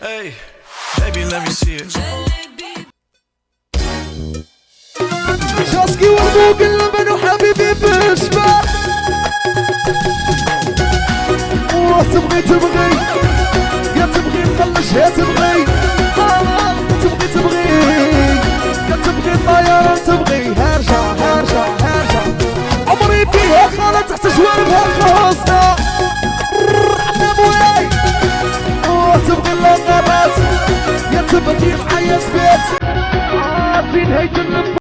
Hey, baby, let me see it. شاسكي والبوق اللبن وحبيبي بالشباب. تبغي تبغي يا تبغي نفلش يا تبغي تبغي تبغي يا تبغي طيارة تبغي هرجع هرجع هرجع عمري فيها خالة تحت جواربها الخاصة عنا مولاي. تبغي اللقطات يا تبغي معايا سبيت في نهاية اللمبة.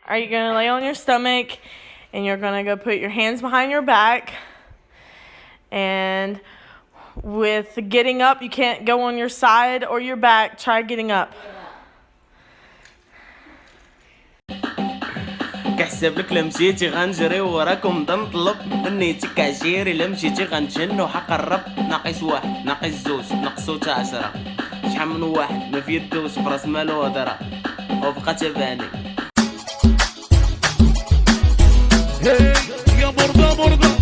Are you gonna lay on your stomach and you're gonna go put your hands behind your back, and with getting up you can't go on your side or your back, try getting up. كحسب لك لمشيتي غنجري وراكم نطلب نيتك عشيري لمشيتي غنجن وحقرب ناقص واحد ناقص زوج ناقصو تا 10 شحال من واحد ما في يدوس براس مالو هضره وبقى تباني. يا مرضى مرضى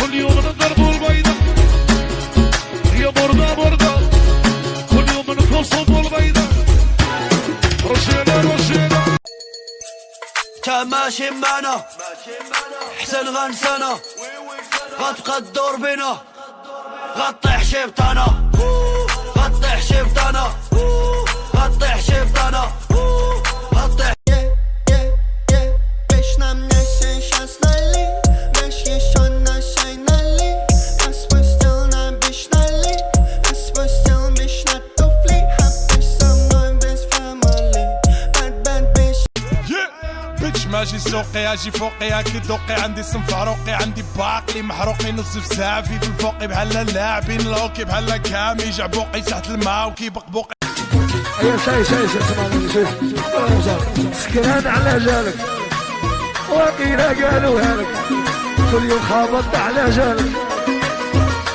كل يوم نضربوا البيضة. يا مرضى مرضى كل يوم نخلصوا البيضة. رشينا رشينا ماشي معنا حسن غنسانا غتبقى الدور بينا غطيح شبطانا غطيح شبطانا غطيح شبطانا غطيح. ماجي سوقي اجي فوقي اكيد ذوقي عندي سم فاروقي عندي باقلي محروقي نص بسافي في الفوقي بحال اللاعبين لوكي بحال كامي جعبوقي تحت الماء وكيبقبوقي. يا شاي اسمعني شوف سكران على جالك وقيلا قالوها لك كل يوم خابط على جالك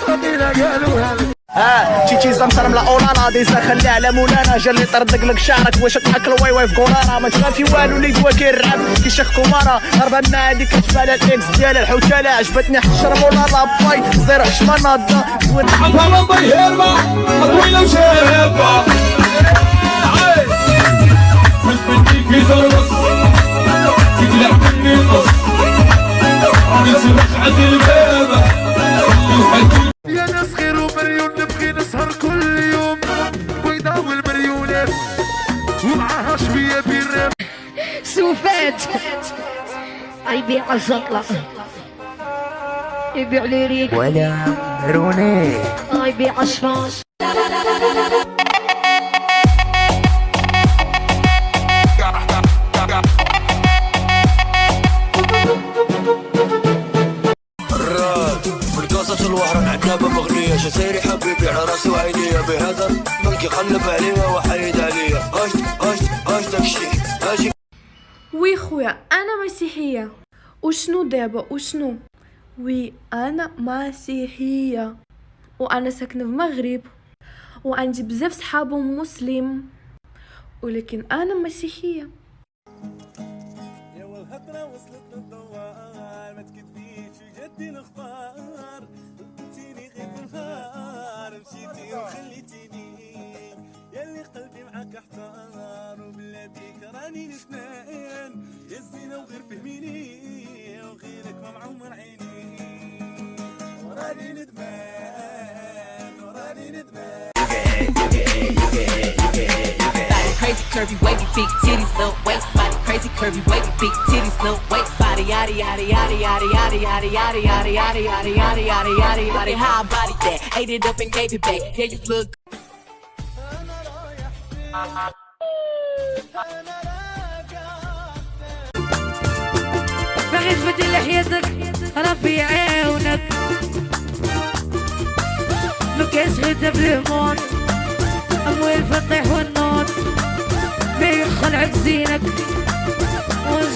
وقيلا قالوها لك. تشيتشي زمسر ملا اولانا ديزا خلي على مولانا جا اللي طردق لك شعرك واش تحك الواي واي في كورانا ما تخافي والو اللي جوا كيرعب كيشيخ كومارا هربان مع هاديك تبال الاكس ديال الحوتاله عجبتني حشر مولا لاباي زير حشمه ناضه زوين حبها طيربه طويله وشابه فلفلتي في زربص تقلع مني النص نسرح عند البابه يا ناس خير ومليون نبغي نسهر كل يوم بيضا والمليونات ومعاها شوية بيرام سوفات يبيع الزطلة يبيع لي ريك ولا روني يبيع الشفاش. الوهران عدابة مغنية شسيري حبيبي على راسي وعينيا بهذا ملكي قلب عليا وحيد عليا اش داكشي اجي. وي خويا انا مسيحية. وشنو دابا وشنو؟ وي انا مسيحية وانا ساكنة في المغرب وعندي بزاف صحاب مسلم ولكن انا مسيحية. يا والهضرة وصلت للدوار ما تكذبيش وجدي الاخبار ضربتيني غير في النهار مشيتي وخليتيني ياللي قلبي معاك احتار وبلا بيك راني الاثنين يا الزينة وغير فهميني وغيرك ما معمر عيني وراني ندمان وراني ندمان. Crazy curvy wavy big titties little waist body crazy curvy wavy big titties little waist body yaddy yaddy yaddy yaddy yaddy yaddy yaddy yaddy yaddy yaddy yaddy yaddy yaddy yaddy how I body that ate it up and gave it back yeah you look. باغي تبدل لحيتك ربي يعاونك مكاش غير تبليمون اموال الفتح والنور ما يخلعك زينك